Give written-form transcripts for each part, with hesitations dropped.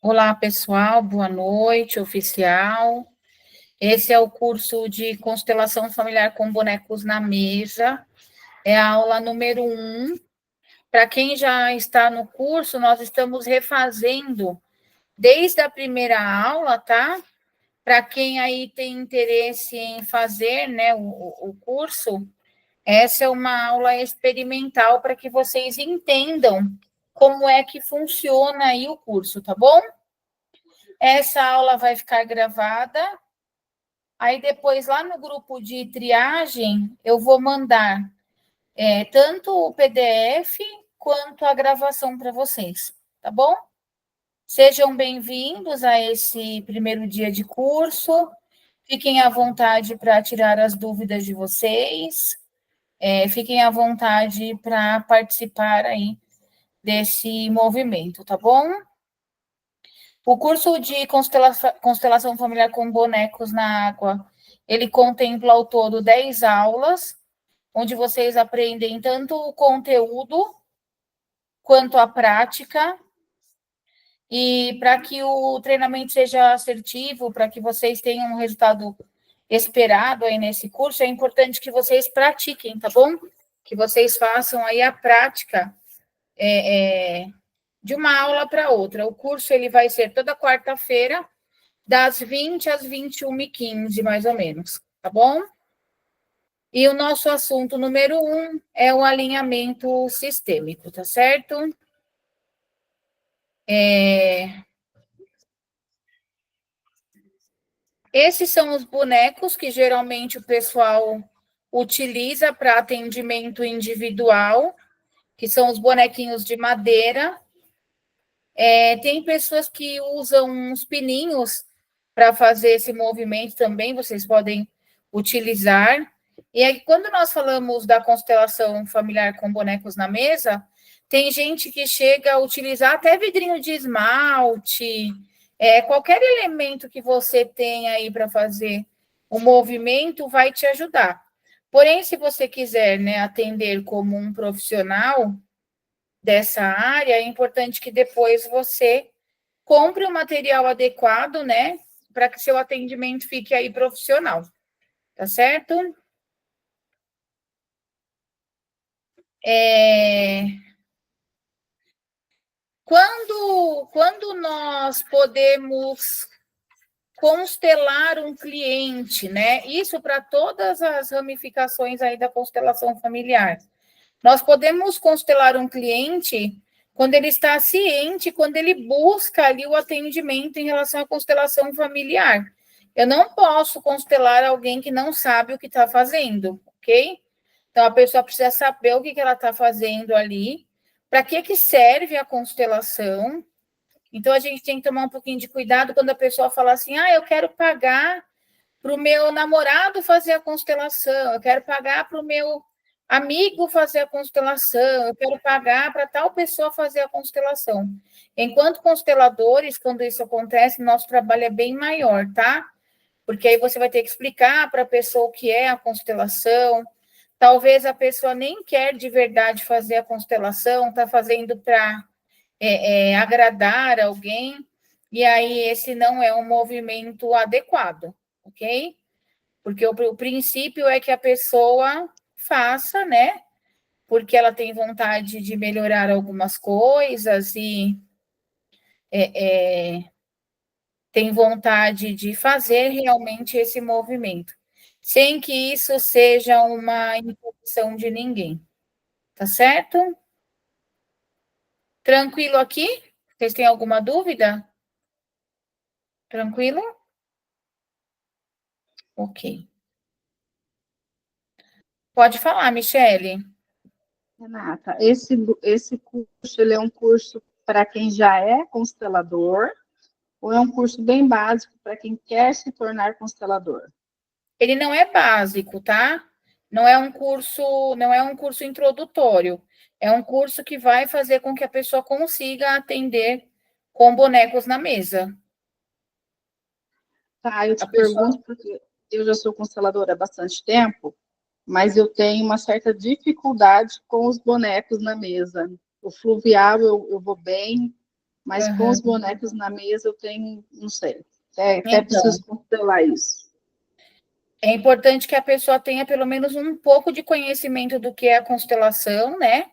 Olá, pessoal, boa noite, oficial. Esse é o curso de constelação familiar com bonecos na mesa. É a aula número 1. Para quem já está no curso, nós estamos refazendo desde a primeira aula, tá? Para quem aí tem interesse em fazer, né, o curso, essa é uma aula experimental para que vocês entendam como é que funciona aí o curso, tá bom? Essa aula vai ficar gravada. Aí depois, lá no grupo de triagem, eu vou mandar tanto o PDF quanto a gravação para vocês, tá bom? Sejam bem-vindos a esse primeiro dia de curso. Fiquem à vontade para tirar as dúvidas de vocês. Fiquem à vontade para participar aí desse movimento, tá bom? O curso de constelação familiar com bonecos na água, ele contempla ao todo 10 aulas, onde vocês aprendem tanto o conteúdo quanto a prática. E para que o treinamento seja assertivo, para que vocês tenham um resultado esperado aí nesse curso, é importante que vocês pratiquem, tá bom? Que vocês façam aí a prática de uma aula para outra. O curso ele vai ser toda quarta-feira, das 20 às 21h15, mais ou menos, tá bom? E o nosso assunto número 1 é o alinhamento sistêmico, tá certo? Esses são os bonecos que geralmente o pessoal utiliza para atendimento individual, que são os bonequinhos de madeira. Tem pessoas que usam uns pininhos para fazer esse movimento também, vocês podem utilizar. E aí, quando nós falamos da constelação familiar com bonecos na mesa, tem gente que chega a utilizar até vidrinho de esmalte, qualquer elemento que você tenha aí para fazer o movimento vai te ajudar. Porém, se você quiser, né, atender como um profissional dessa área, é importante que depois você compre o material adequado, né, para que seu atendimento fique aí profissional, tá certo? Quando nós podemos constelar um cliente, né? Isso para todas as ramificações aí da constelação familiar. Nós podemos constelar um cliente quando ele está ciente, quando ele busca ali o atendimento em relação à constelação familiar. Eu não posso constelar alguém que não sabe o que está fazendo, ok? Então, a pessoa precisa saber o que ela está fazendo ali, para que serve a constelação. Então, a gente tem que tomar um pouquinho de cuidado quando a pessoa fala assim, eu quero pagar para o meu namorado fazer a constelação, eu quero pagar para o meu amigo fazer a constelação, eu quero pagar para tal pessoa fazer a constelação. Enquanto consteladores, quando isso acontece, nosso trabalho é bem maior, tá? Porque aí você vai ter que explicar para a pessoa o que é a constelação. Talvez a pessoa nem quer de verdade fazer a constelação, está fazendo para agradar alguém, e aí esse não é um movimento adequado, ok? Porque o princípio é que a pessoa faça, né? Porque ela tem vontade de melhorar algumas coisas e tem vontade de fazer realmente esse movimento, sem que isso seja uma imposição de ninguém. Tá certo? Tranquilo aqui? Vocês têm alguma dúvida? Tranquilo? Ok. Pode falar, Michele. Renata, esse curso ele é um curso para quem já é constelador ou é um curso bem básico para quem quer se tornar constelador? Ele não é básico, tá? Não é um curso introdutório. É um curso que vai fazer com que a pessoa consiga atender com bonecos na mesa. Tá, eu te pergunto porque eu já sou consteladora há bastante tempo, mas eu tenho uma certa dificuldade com os bonecos na mesa. O fluvial eu vou bem, mas com os bonecos na mesa eu tenho, não sei, até Então, preciso constelar isso. é importante que a pessoa tenha pelo menos um pouco de conhecimento do que é a constelação, né?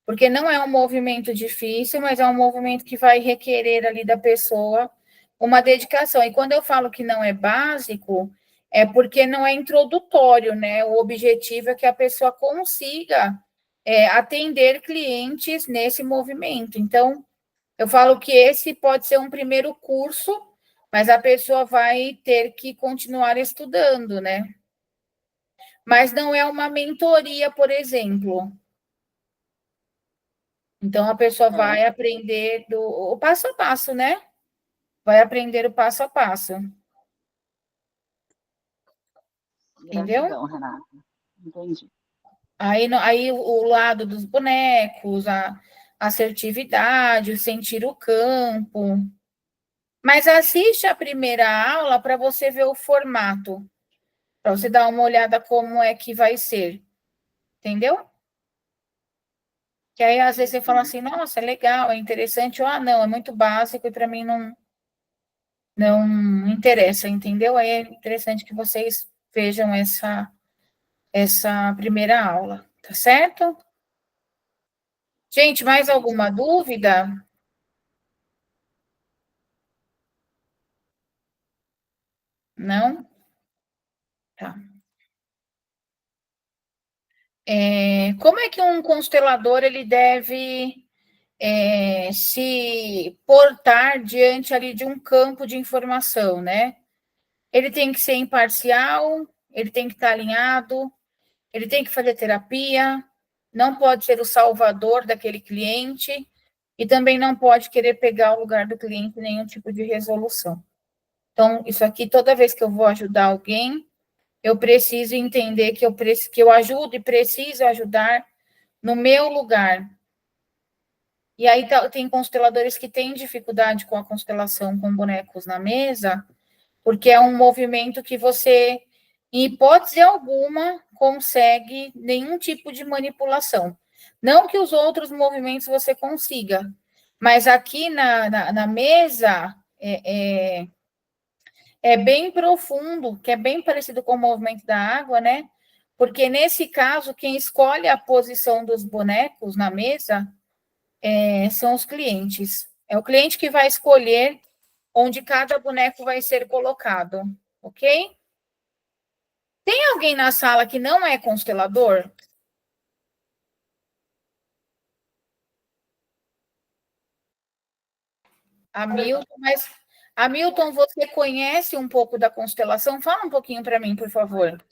Porque não é um movimento difícil, mas é um movimento que vai requerer ali da pessoa uma dedicação. E quando eu falo que não é básico, é porque não é introdutório, né? O objetivo é que a pessoa consiga atender clientes nesse movimento. Então, eu falo que esse pode ser um primeiro curso, mas a pessoa vai ter que continuar estudando, né? Mas não é uma mentoria, por exemplo. Então, a pessoa vai aprender o passo a passo, né? Vai aprender o passo a passo. Entendeu? Gratidão, Renata. Entendi. Aí o lado dos bonecos, a assertividade, o sentir o campo. Mas assiste a primeira aula para você ver o formato, para você dar uma olhada como é que vai ser. Entendeu? Que aí, às vezes, você fala assim, nossa, é legal, é interessante, ou não, é muito básico e para mim não interessa, entendeu? Aí é interessante que vocês vejam essa primeira aula, tá certo? Gente, mais alguma dúvida? Não? Tá. Como é que um constelador ele deve se portar diante ali de um campo de informação, né? Ele tem que ser imparcial, ele tem que estar alinhado, ele tem que fazer terapia, não pode ser o salvador daquele cliente e também não pode querer pegar o lugar do cliente em nenhum tipo de resolução. Então, isso aqui, toda vez que eu vou ajudar alguém, eu preciso entender que eu ajudo e preciso ajudar no meu lugar. E aí tem consteladores que têm dificuldade com a constelação com bonecos na mesa, porque é um movimento que você, em hipótese alguma, consegue nenhum tipo de manipulação. Não que os outros movimentos você consiga, mas aqui na mesa é bem profundo, que é bem parecido com o movimento da água, né? Porque nesse caso, quem escolhe a posição dos bonecos na mesa são os clientes. É o cliente que vai escolher onde cada boneco vai ser colocado, ok? Tem alguém na sala que não é constelador? Hamilton, mas Hamilton, você conhece um pouco da constelação? Fala um pouquinho para mim, por favor.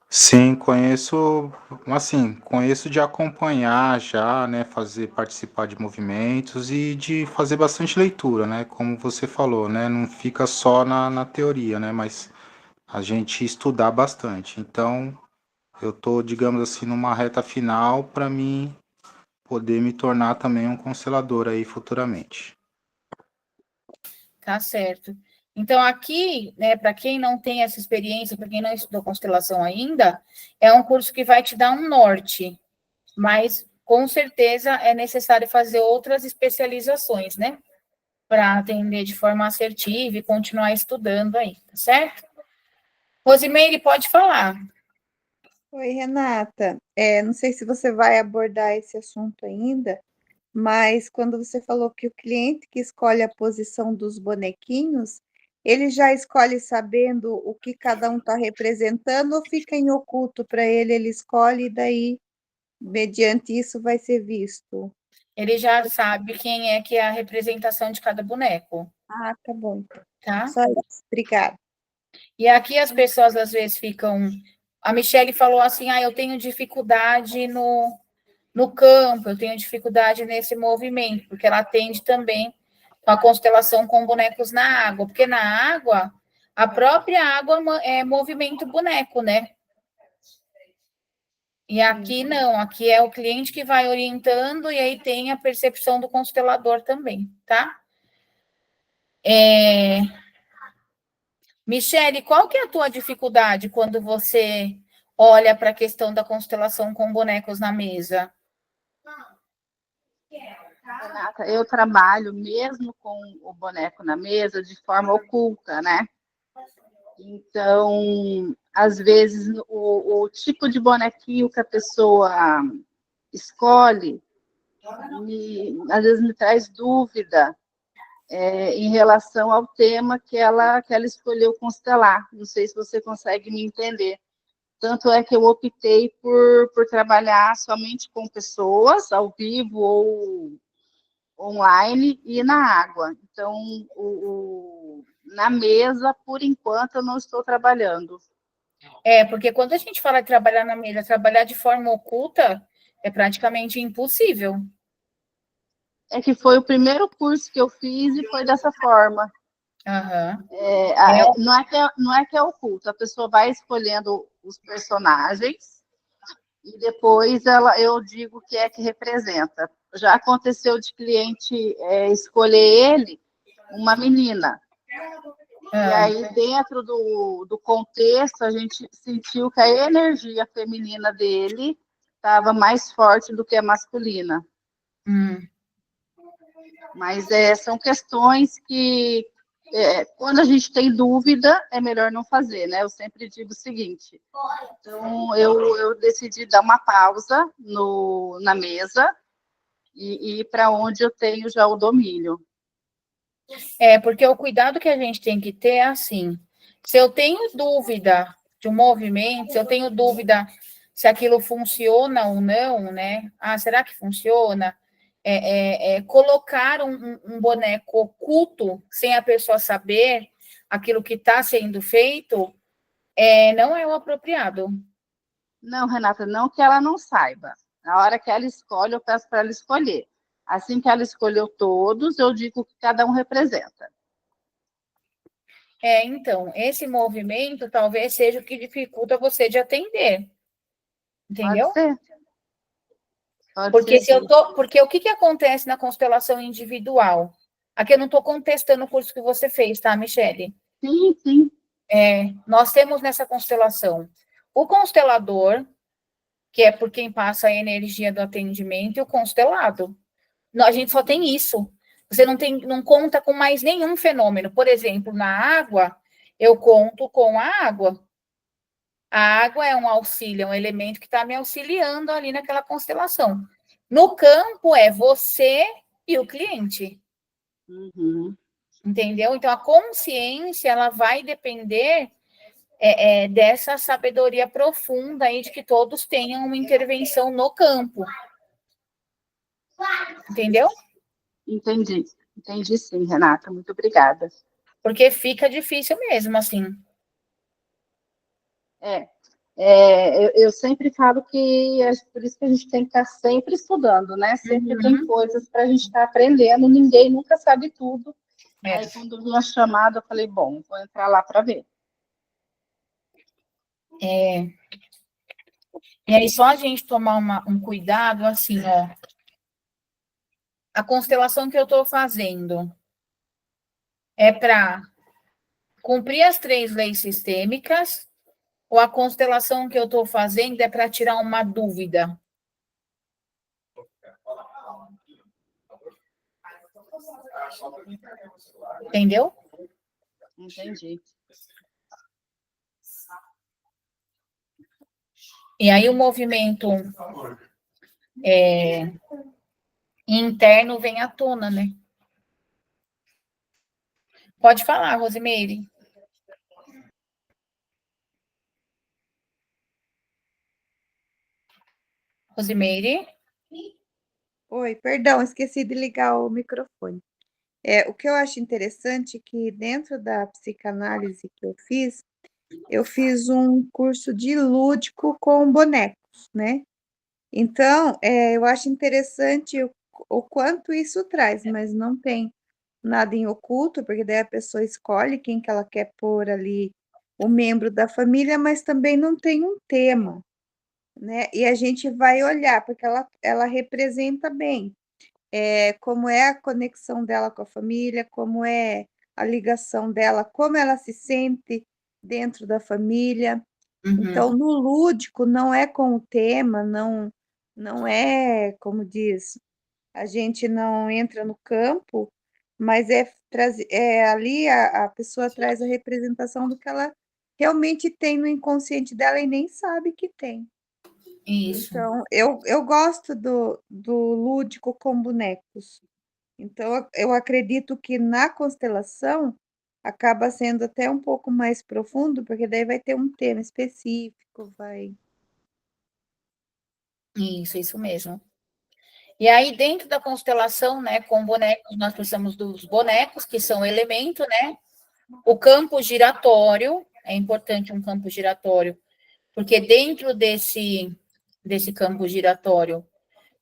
Sim, conheço, assim, conheço de acompanhar já, né, fazer participar de movimentos e de fazer bastante leitura, né, como você falou, né, não fica só na teoria, né, mas a gente estudar bastante. Então, eu tô, digamos assim, numa reta final para mim poder me tornar também um constelador aí futuramente. Tá certo. Então, aqui, né, para quem não tem essa experiência, para quem não estudou constelação ainda, é um curso que vai te dar um norte, mas com certeza é necessário fazer outras especializações, né? Para atender de forma assertiva e continuar estudando aí, tá certo? Rosimeire, pode falar. Oi, Renata. Não sei se você vai abordar esse assunto ainda, mas quando você falou que o cliente que escolhe a posição dos bonequinhos, ele já escolhe sabendo o que cada um está representando ou fica em oculto para ele, ele escolhe e daí, mediante isso, vai ser visto? Ele já sabe quem é que é a representação de cada boneco, Ah, tá bom. tá? Só isso. Obrigada. E aqui as pessoas às vezes ficam. A Michelle falou assim: eu tenho dificuldade no campo, eu tenho dificuldade nesse movimento, porque ela atende também com a constelação com bonecos na água, porque na água, a própria água é movimento boneco, né? E aqui não, aqui é o cliente que vai orientando e aí tem a percepção do constelador também, tá? Michele, qual que é a tua dificuldade quando você olha para a questão da constelação com bonecos na mesa? Renata, eu trabalho mesmo com o boneco na mesa de forma oculta, né? Então, às vezes, o tipo de bonequinho que a pessoa escolhe, às vezes me traz dúvida em relação ao tema que ela escolheu constelar. Não sei se você consegue me entender. Tanto é que eu optei por trabalhar somente com pessoas, ao vivo ou online, e na água. Então, na mesa, por enquanto, eu não estou trabalhando. Porque quando a gente fala de trabalhar na mesa, trabalhar de forma oculta é praticamente impossível. É que foi o primeiro curso que eu fiz e foi dessa forma. Uhum. Não é que é oculto, a pessoa vai escolhendo os personagens e depois eu digo o que é que representa. Já aconteceu de cliente escolher ele, uma menina. E aí, dentro do contexto, a gente sentiu que a energia feminina dele estava mais forte do que a masculina. Mas são questões que, quando a gente tem dúvida, é melhor não fazer, né? Eu sempre digo o seguinte. Então, eu decidi dar uma pausa na mesa e ir para onde eu tenho já o domínio. Porque o cuidado que a gente tem que ter é assim, se eu tenho dúvida de um movimento, se eu tenho dúvida se aquilo funciona ou não, né? Será que funciona? Colocar um boneco oculto sem a pessoa saber aquilo que está sendo feito não é o apropriado. Não, Renata, não que ela não saiba. Na hora que ela escolhe, eu peço para ela escolher. Assim que ela escolheu todos, eu digo o que cada um representa. Então, esse movimento talvez seja o que dificulta você de atender. Entendeu? Pode ser. Porque o que acontece na constelação individual? Aqui eu não estou contestando o curso que você fez, tá, Michele? Sim, sim. Nós temos nessa constelação o constelador, que é por quem passa a energia do atendimento, e o constelado. A gente só tem isso. Você não conta com mais nenhum fenômeno. Por exemplo, na água, eu conto com a água. A água é um auxílio, é um elemento que está me auxiliando ali naquela constelação. No campo, é você e o cliente. Uhum. Entendeu? Então, a consciência, ela vai depender dessa sabedoria profunda aí de que todos tenham uma intervenção no campo. Entendeu? Entendi. Entendi sim, Renata. Muito obrigada. Porque fica difícil mesmo, assim. Eu sempre falo que é por isso que a gente tem que estar sempre estudando, né? Sempre tem coisas para a gente estar aprendendo, ninguém nunca sabe tudo. Aí, quando vi a chamada, eu falei, bom, vou entrar lá para ver. E aí, só a gente tomar um cuidado, assim, ó. A constelação que eu estou fazendo é para cumprir as 3 leis sistêmicas, ou a constelação que eu estou fazendo é para tirar uma dúvida? Entendeu? Entendi. E aí o movimento interno vem à tona, né? Pode falar, Rosimeire. Rosimeire? Oi, perdão, esqueci de ligar o microfone. O que eu acho interessante é que dentro da psicanálise que eu fiz um curso de lúdico com bonecos, né? Então, eu acho interessante o quanto isso traz, mas não tem nada em oculto, porque daí a pessoa escolhe quem que ela quer pôr ali, o membro da família, mas também não tem um tema, né? E a gente vai olhar, porque ela representa bem como é a conexão dela com a família, como é a ligação dela, como ela se sente dentro da família. Então, no lúdico, não é com o tema, não é, como diz, a gente não entra no campo, mas ali a pessoa traz a representação do que ela realmente tem no inconsciente dela e nem sabe que tem. Isso. Então, eu gosto do lúdico com bonecos. Então, eu acredito que na constelação acaba sendo até um pouco mais profundo, porque daí vai ter um tema específico, vai. Isso mesmo. E aí, dentro da constelação, né, com bonecos, nós precisamos dos bonecos, que são elemento, né? O campo giratório, é importante um campo giratório, porque dentro desse campo giratório,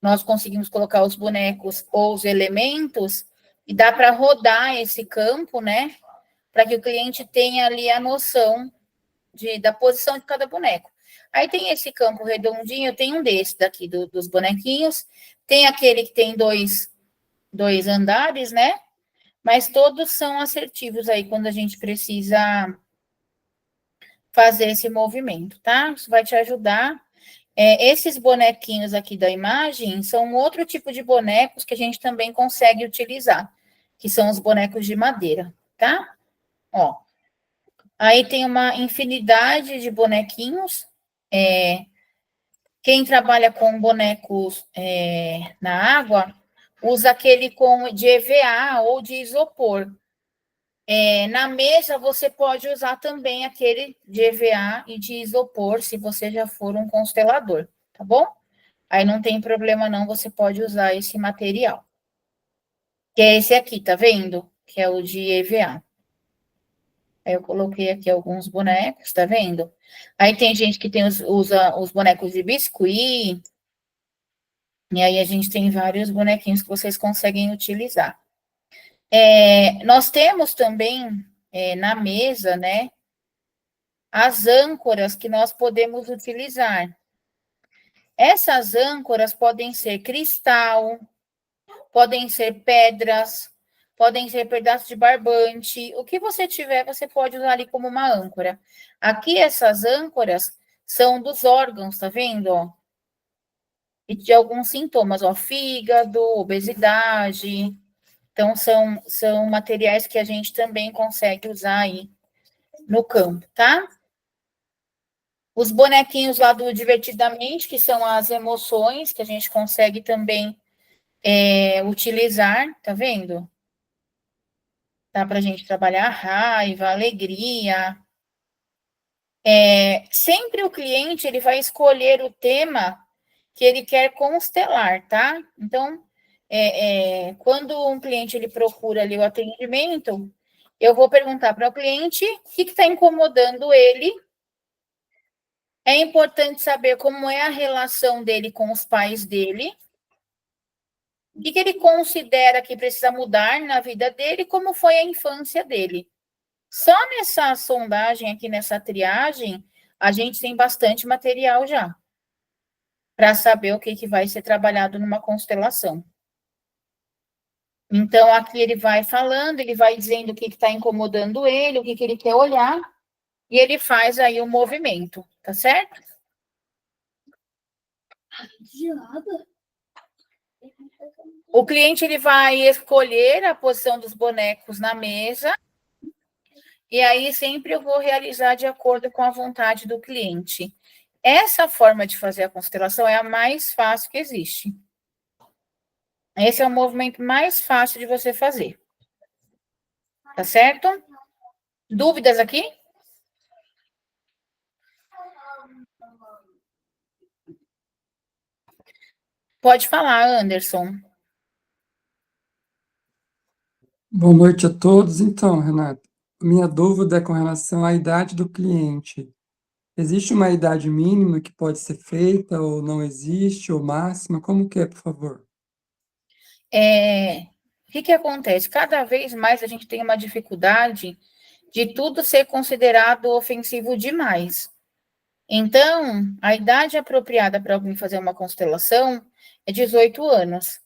nós conseguimos colocar os bonecos ou os elementos, e dá para rodar esse campo, né? Para que o cliente tenha ali a noção da posição de cada boneco. Aí tem esse campo redondinho, tem um desse daqui dos bonequinhos, tem aquele que tem dois andares, né? Mas todos são assertivos aí quando a gente precisa fazer esse movimento, tá? Isso vai te ajudar. Esses bonequinhos aqui da imagem são outro tipo de bonecos que a gente também consegue utilizar, que são os bonecos de madeira, tá? Ó, aí tem uma infinidade de bonequinhos. Quem trabalha com bonecos na água usa aquele de EVA ou de isopor. Na mesa, você pode usar também aquele de EVA e de isopor, se você já for um constelador, tá bom? Aí não tem problema não, você pode usar esse material. Que é esse aqui, tá vendo? Que é o de EVA. Aí eu coloquei aqui alguns bonecos, tá vendo? Aí tem gente que usa os bonecos de biscuit, e aí a gente tem vários bonequinhos que vocês conseguem utilizar. Nós temos também na mesa, né, as âncoras que nós podemos utilizar. Essas âncoras podem ser cristal, podem ser pedras, podem ser pedaços de barbante. O que você tiver, você pode usar ali como uma âncora. Aqui, essas âncoras são dos órgãos, tá vendo? Ó? E de alguns sintomas, ó, fígado, obesidade. Então, são materiais que a gente também consegue usar aí no campo, tá? Os bonequinhos lá do Divertidamente, que são as emoções que a gente consegue também utilizar, tá vendo? Dá para a gente trabalhar a raiva, a alegria. Sempre o cliente ele vai escolher o tema que ele quer constelar, tá? Então, quando um cliente ele procura ali o atendimento, eu vou perguntar para o cliente o que está incomodando ele. É importante saber como é a relação dele com os pais dele, o que ele considera que precisa mudar na vida dele, como foi a infância dele. Só nessa sondagem aqui, nessa triagem, a gente tem bastante material já para saber o que vai ser trabalhado numa constelação. Então, aqui ele vai falando, ele vai dizendo o que está incomodando ele, o que ele quer olhar, e ele faz aí o movimento, tá certo? O cliente ele vai escolher a posição dos bonecos na mesa, e aí sempre eu vou realizar de acordo com a vontade do cliente. Essa forma de fazer a constelação é a mais fácil que existe. Esse é o movimento mais fácil de você fazer. Tá certo? Dúvidas aqui? Pode falar, Anderson. Boa noite a todos. Então, Renato, minha dúvida é com relação à idade do cliente. Existe uma idade mínima que pode ser feita ou não existe, ou máxima? Como que é, por favor? O que acontece? Cada vez mais a gente tem uma dificuldade de tudo ser considerado ofensivo demais. Então, a idade apropriada para alguém fazer uma constelação é 18 anos.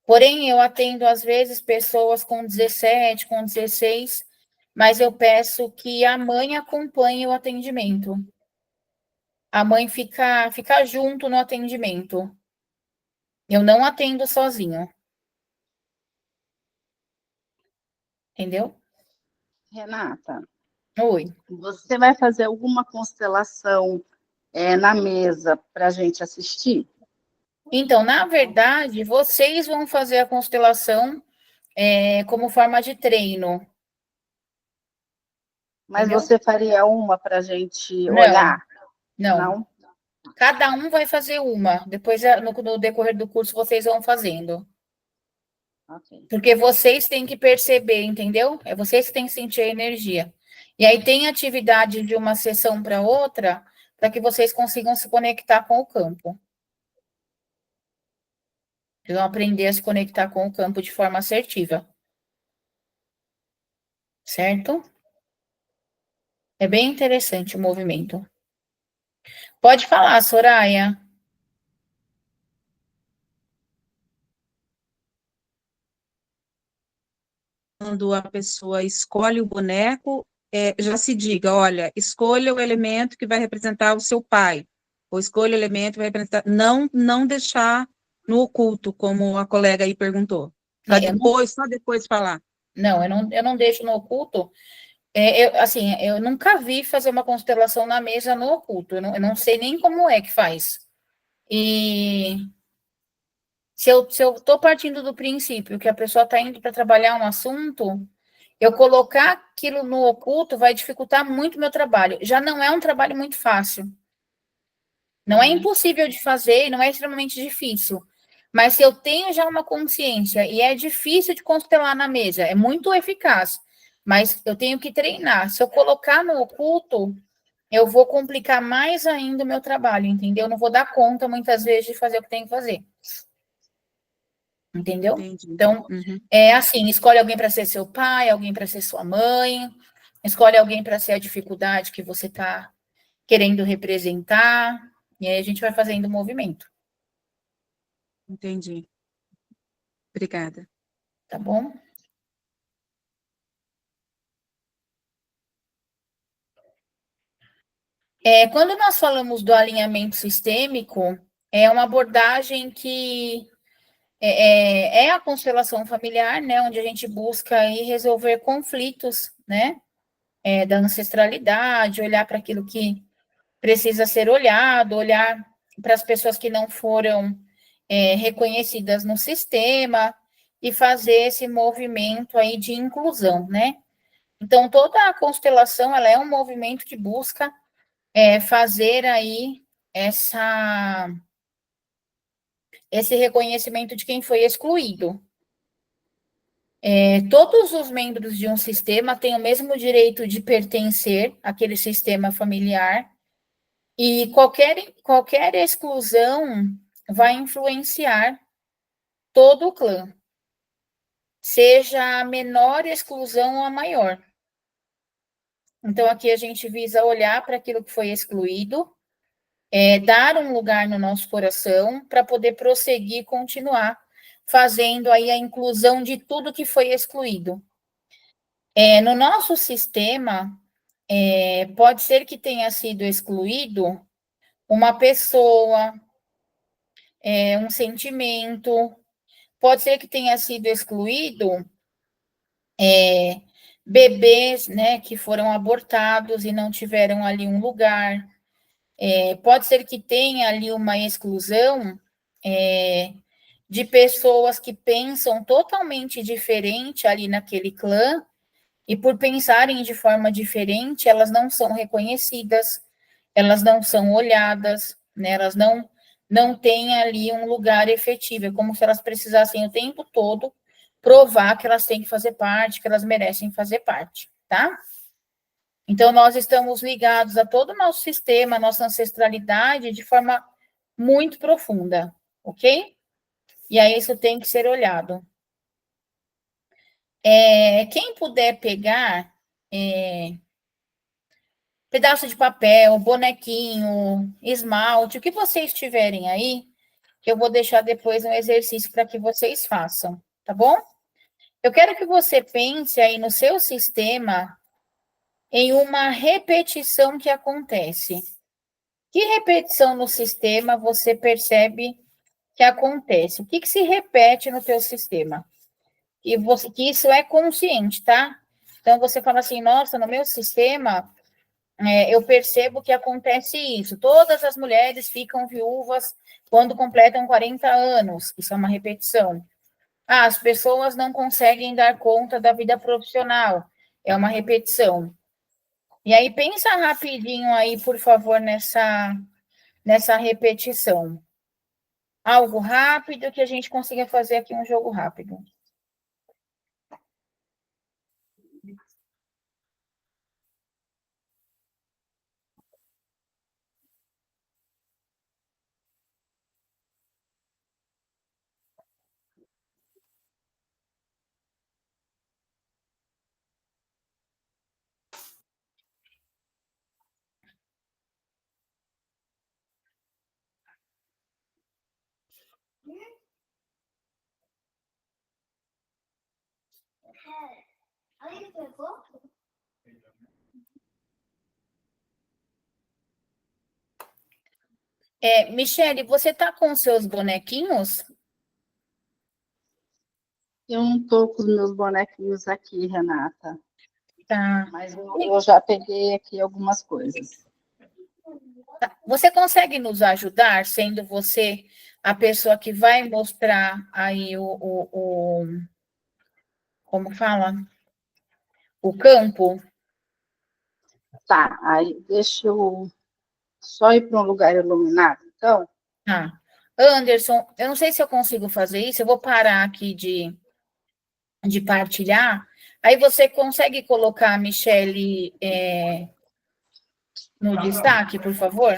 Porém, eu atendo, às vezes, pessoas com 17, com 16, mas eu peço que a mãe acompanhe o atendimento. A mãe fica junto no atendimento. Eu não atendo sozinho. Entendeu? Renata, Oi. você vai fazer alguma constelação na mesa para a gente assistir? Então, na verdade, vocês vão fazer a constelação como forma de treino. Mas Entendeu? você faria uma para a gente Não, olhar? não. Não? Cada um vai fazer uma. Depois, no decorrer do curso, vocês vão fazendo. Ok. Porque vocês têm que perceber, entendeu? É vocês que têm que sentir a energia. E aí tem atividade de uma sessão para outra, para que vocês consigam se conectar com o campo. Vocês vão aprender a se conectar com o campo de forma assertiva. Certo? É bem interessante o movimento. Pode falar, Soraya. Quando a pessoa escolhe o boneco, já se diga, olha, escolha o elemento que vai representar o seu pai, ou escolha o elemento que vai representar, não deixar no oculto, como a colega aí perguntou, para depois, só depois falar. Não, eu não deixo no oculto. Eu nunca vi fazer uma constelação na mesa no oculto. Eu não sei nem como é que faz. E se eu estou partindo do princípio que a pessoa está indo para trabalhar um assunto, eu colocar aquilo no oculto vai dificultar muito o meu trabalho. Já não é um trabalho muito fácil. Não é impossível de fazer e não é extremamente difícil. Mas se eu tenho já uma consciência e é difícil de constelar na mesa, é muito eficaz, mas eu tenho que treinar. Se eu colocar no oculto, eu vou complicar mais ainda o meu trabalho, entendeu? Eu não vou dar conta, muitas vezes, de fazer o que tem que fazer. Entendeu? Entendi. Então, é assim, escolhe alguém para ser seu pai, alguém para ser sua mãe, escolhe alguém para ser a dificuldade que você está querendo representar, e aí a gente vai fazendo o movimento. Entendi. Obrigada. Tá bom? Quando nós falamos do alinhamento sistêmico, é uma abordagem que é a constelação familiar, né, onde a gente busca aí resolver conflitos, né, da ancestralidade, olhar para aquilo que precisa ser olhado, olhar para as pessoas que não foram reconhecidas no sistema e fazer esse movimento aí de inclusão, né? Então, toda a constelação, ela é um movimento que busca fazer aí esse reconhecimento de quem foi excluído. Todos os membros de um sistema têm o mesmo direito de pertencer àquele sistema familiar e qualquer exclusão vai influenciar todo o clã, seja a menor exclusão ou a maior. Então, aqui a gente visa olhar para aquilo que foi excluído, dar um lugar no nosso coração para poder prosseguir e continuar fazendo aí a inclusão de tudo que foi excluído. No nosso sistema, pode ser que tenha sido excluído uma pessoa, um sentimento, pode ser que tenha sido excluído bebês, né, que foram abortados e não tiveram ali um lugar. Pode ser que tenha ali uma exclusão de pessoas que pensam totalmente diferente ali naquele clã, e por pensarem de forma diferente, elas não são reconhecidas, elas não são olhadas, né? Elas não têm ali um lugar efetivo. É como se elas precisassem o tempo todo provar que elas têm que fazer parte, que elas merecem fazer parte, tá? Então, nós estamos ligados a todo o nosso sistema, a nossa ancestralidade, de forma muito profunda, ok? E aí isso tem que ser olhado. Quem puder pegar pedaço de papel, bonequinho, esmalte, o que vocês tiverem aí, que eu vou deixar depois um exercício para que vocês façam, tá bom? Eu quero que você pense aí no seu sistema em uma repetição que acontece. Que repetição no sistema você percebe que acontece? O que, que se repete no teu sistema? Que isso é consciente, tá? Então, você fala assim, nossa, no meu sistema, eu percebo que acontece isso. Todas as mulheres ficam viúvas quando completam 40 anos. Isso é uma repetição. Ah, as pessoas não conseguem dar conta da vida profissional. É uma repetição. E aí, pensa rapidinho aí, por favor, nessa repetição. Algo rápido que a gente consiga fazer aqui um jogo rápido. Michele, você está com seus bonequinhos? Eu não estou com os meus bonequinhos aqui, Renata, Tá. mas eu já peguei aqui algumas coisas. Você consegue nos ajudar, sendo você a pessoa que vai mostrar aí como fala? O campo? Tá, aí deixa eu só ir para um lugar iluminado, então. Tá. Anderson, eu não sei se eu consigo fazer isso, eu vou parar aqui de partilhar. Aí você consegue colocar a Michele no destaque, por favor?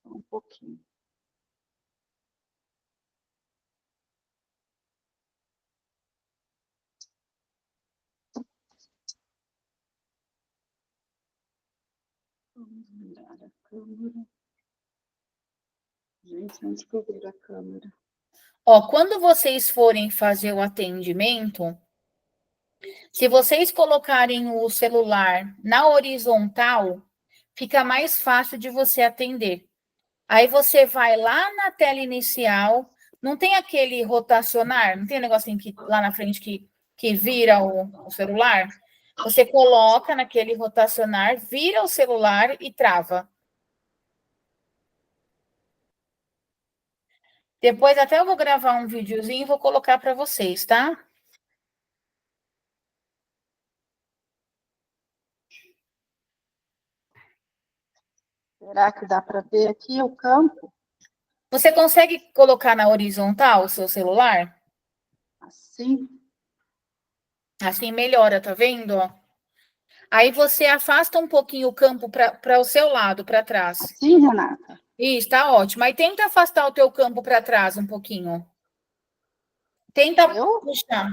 Um pouquinho. Vamos virar a câmera. Gente, onde que eu viro a câmera? Ó, quando vocês forem fazer o atendimento, se vocês colocarem o celular na horizontal, fica mais fácil de você atender. Aí você vai lá na tela inicial, não tem aquele rotacionar, não tem um negocinho lá na frente que vira o celular? Você coloca naquele rotacionar, vira o celular e trava. Depois até eu vou gravar um videozinho e vou colocar para vocês, tá? Será que dá para ver aqui o campo? Você consegue colocar na horizontal o seu celular? Assim? Assim melhora, tá vendo? Aí você afasta um pouquinho o campo para o seu lado, para trás. Assim, Renata? Isso, tá ótimo. Aí tenta afastar o teu campo para trás um pouquinho. Tenta puxar.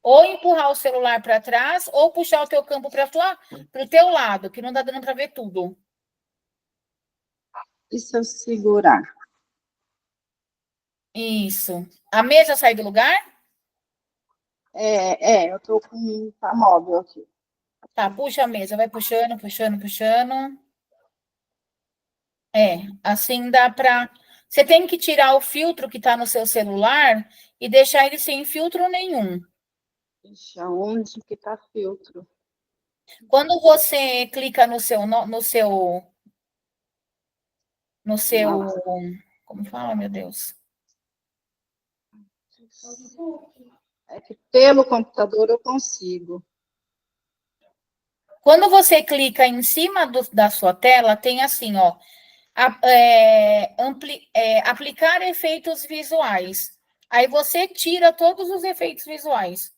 Ou empurrar o celular para trás, ou puxar o teu campo para o teu lado, que não dá dando para ver tudo. E se eu segurar? Isso. A mesa sai do lugar? Eu tô com tá móvel aqui. Tá, puxa a mesa, vai puxando, puxando, puxando. Assim dá para. Você tem que tirar o filtro que está no seu celular e deixar ele sem filtro nenhum. Ixi, aonde que tá filtro? Quando você clica no seu, como fala, meu Deus? É que pelo computador eu consigo. Quando você clica em cima da sua tela, tem assim, ó, aplicar efeitos visuais. Aí você tira todos os efeitos visuais.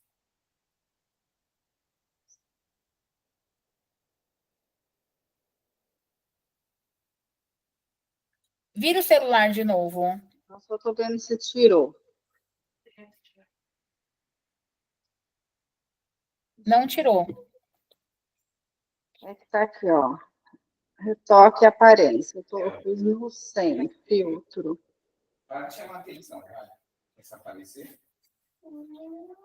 Vira o celular de novo. Eu só tô vendo se tirou. Não tirou. É que tá aqui, ó. Retoque aparência. Eu fiz no 100, filtro. Para chamar a atenção, vai. Essa aparecer. No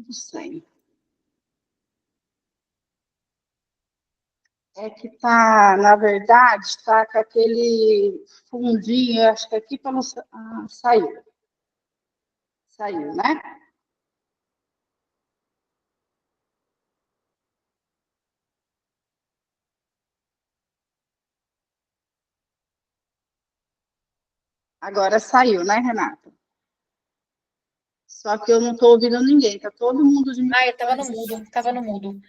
100. É que tá, na verdade, tá com aquele fundinho, acho que aqui para não saiu. Saiu, né? Agora saiu, né, Renata? Só que eu não estou ouvindo ninguém, tá todo mundo de mim. Ah, eu estava no mudo, estava no mudo.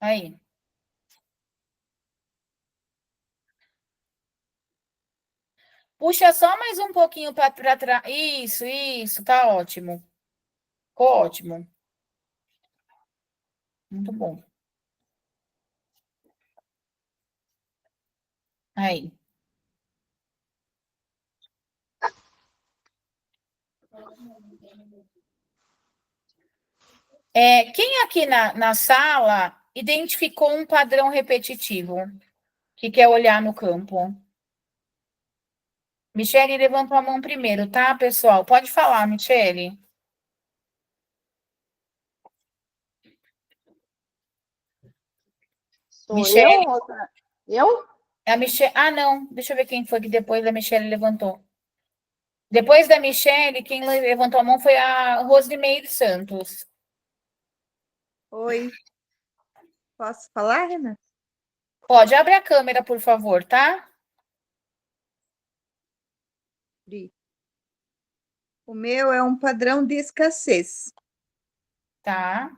Aí. Puxa só mais um pouquinho para trás. Isso, tá ótimo. Ficou ótimo. Muito bom. Aí. Quem aqui na sala identificou um padrão repetitivo que quer olhar no campo? Michele levantou a mão primeiro, tá, pessoal? Pode falar, Michele. Sou Michele. Eu? É a Michele. Ah, não. Deixa eu ver quem foi que depois da Michele levantou. Depois da Michele, quem levantou a mão foi a Rosimeire Santos. Oi. Posso falar, Renata? Pode, abre a câmera, por favor, tá? O meu é um padrão de escassez. Tá.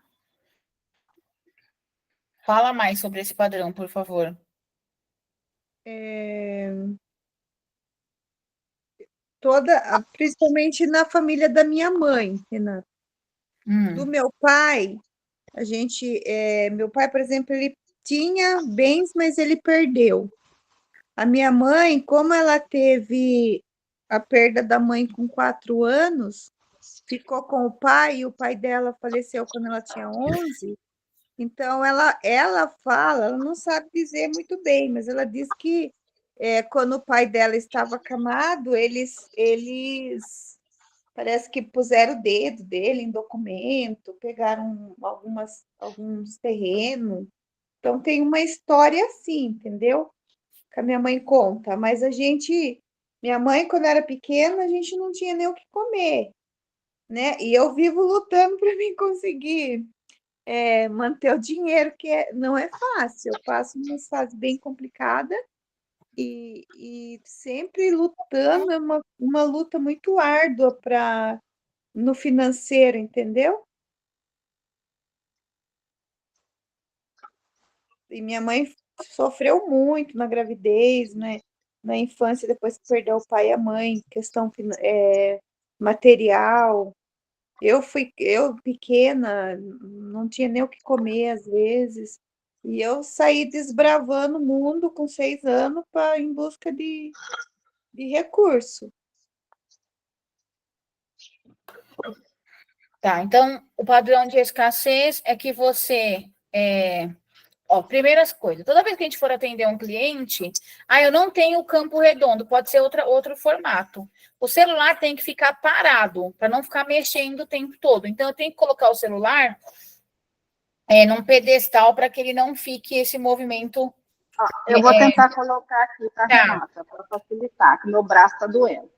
Fala mais sobre esse padrão, por favor. Principalmente na família da minha mãe, Renata. Do meu pai, meu pai, por exemplo, ele tinha bens, mas ele perdeu. A minha mãe, como ela teve a perda da mãe com 4 anos, ficou com o pai, e o pai dela faleceu quando ela tinha 11. Então, ela fala, ela não sabe dizer muito bem, mas ela diz que quando o pai dela estava acamado, eles parece que puseram o dedo dele em documento, pegaram alguns terrenos. Então, tem uma história assim, entendeu? Que a minha mãe conta, mas minha mãe, quando era pequena, a gente não tinha nem o que comer, né? E eu vivo lutando para mim conseguir manter o dinheiro, que não é fácil. Eu passo umas fases bem complicadas e sempre lutando, é uma luta muito árdua no financeiro, entendeu? E minha mãe sofreu muito na gravidez, né? Na infância, depois que perdeu o pai e a mãe, questão material. Eu pequena, não tinha nem o que comer às vezes, e eu saí desbravando o mundo com 6 anos em busca de recurso. Tá, então, o padrão de escassez é que você... primeiras coisas. Toda vez que a gente for atender um cliente, eu não tenho campo redondo, pode ser outro formato. O celular tem que ficar parado, para não ficar mexendo o tempo todo. Então, eu tenho que colocar o celular num pedestal para que ele não fique esse movimento. Eu vou tentar colocar aqui, tá, Tá. Renata? Para facilitar, que meu braço está doendo.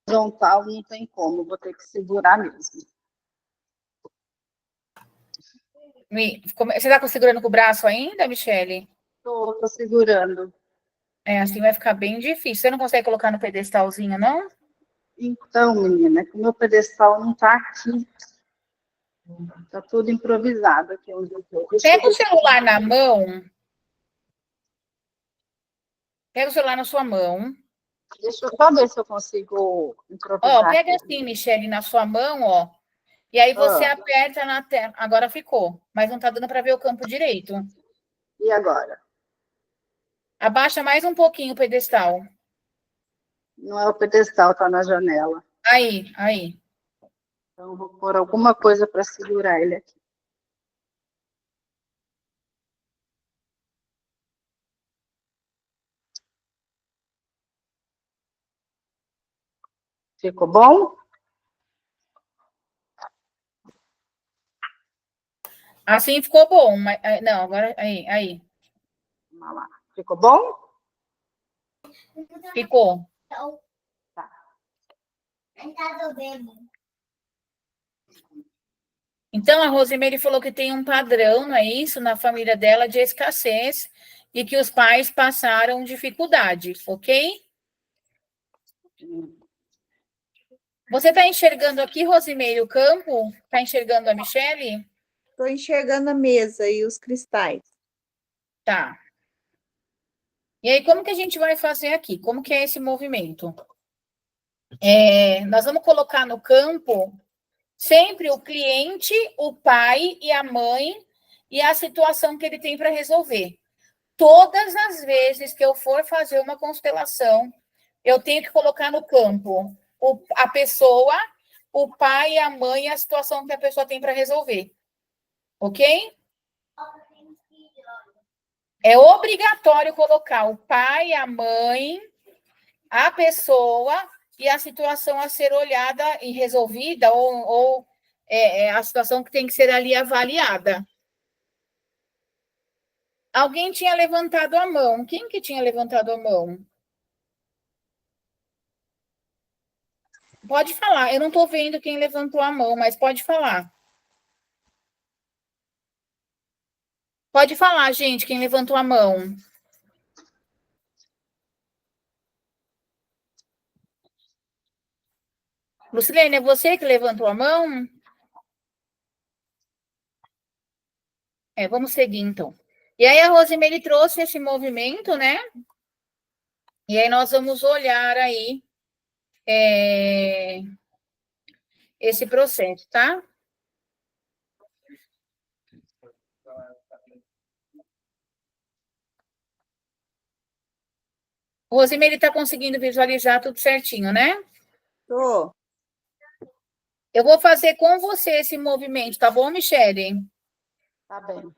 Horizontal não tem como, vou ter que segurar mesmo. Você está segurando com o braço ainda, Michele? Estou segurando. Assim vai ficar bem difícil. Você não consegue colocar no pedestalzinho, não? Então, menina, é que o meu pedestal não está aqui. Está tudo improvisado aqui onde eu estou. Pega o celular na mão. Pega o celular na sua mão. Deixa eu só ver se eu consigo improvisar. Pega assim, Michele, na sua mão, e aí você aperta na tela. Agora ficou, mas não está dando para ver o campo direito. E agora? Abaixa mais um pouquinho o pedestal. Não é o pedestal, está na janela. Aí. Então, eu vou pôr alguma coisa para segurar ele aqui. Ficou bom? Assim ficou bom, mas não, agora aí. Vamos lá. Ficou bom? Ficou. Tá. Então, a Rosemary falou que tem um padrão, não é isso, na família dela de escassez e que os pais passaram dificuldade, ok? Você está enxergando aqui, Rosemary, o campo? Está enxergando a Michele? Estou enxergando a mesa e os cristais. Tá. E aí, como que a gente vai fazer aqui? Como que é esse movimento? Nós vamos colocar no campo sempre o cliente, o pai e a mãe e a situação que ele tem para resolver. Todas as vezes que eu for fazer uma constelação, eu tenho que colocar no campo a pessoa, o pai e a mãe e a situação que a pessoa tem para resolver. Ok? É obrigatório colocar o pai, a mãe, a pessoa e a situação a ser olhada e resolvida, ou a situação que tem que ser ali avaliada. Alguém tinha levantado a mão. Quem que tinha levantado a mão? Pode falar. Eu não estou vendo quem levantou a mão, mas pode falar. Pode falar, gente, quem levantou a mão. Lucilene, é você que levantou a mão? Vamos seguir, então. E aí a Rosemary trouxe esse movimento, né? E aí nós vamos olhar aí esse processo, tá? O Rosemary está conseguindo visualizar tudo certinho, né? Tô. Eu vou fazer com você esse movimento, tá bom, Michele? Tá bem.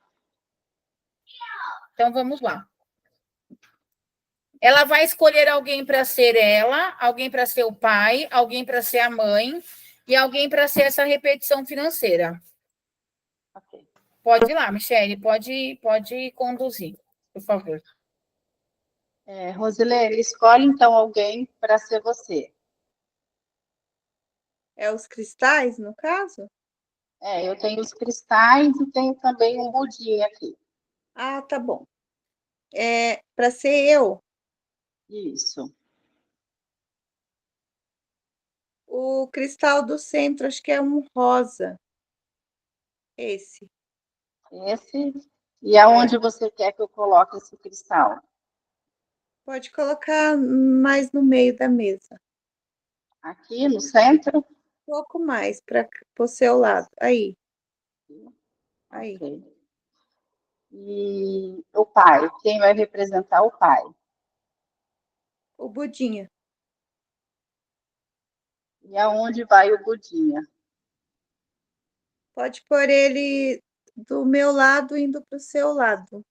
Então, vamos lá. Ela vai escolher alguém para ser ela, alguém para ser o pai, alguém para ser a mãe e alguém para ser essa repetição financeira. Ok. Pode ir lá, Michele, pode conduzir, por favor. Rosilene, escolhe então alguém para ser você. É os cristais, no caso? Eu tenho os cristais e tenho também um budinho aqui. Ah, tá bom. Para ser eu, Isso. o cristal do centro, acho que é um rosa. Esse. Esse. E aonde você quer que eu coloque esse cristal? Pode colocar mais no meio da mesa. Aqui no centro? Um pouco mais para o seu lado. Aí. Ok. E o pai, quem vai representar o pai? O budinha. E aonde vai o budinha? Pode pôr ele do meu lado indo para o seu lado.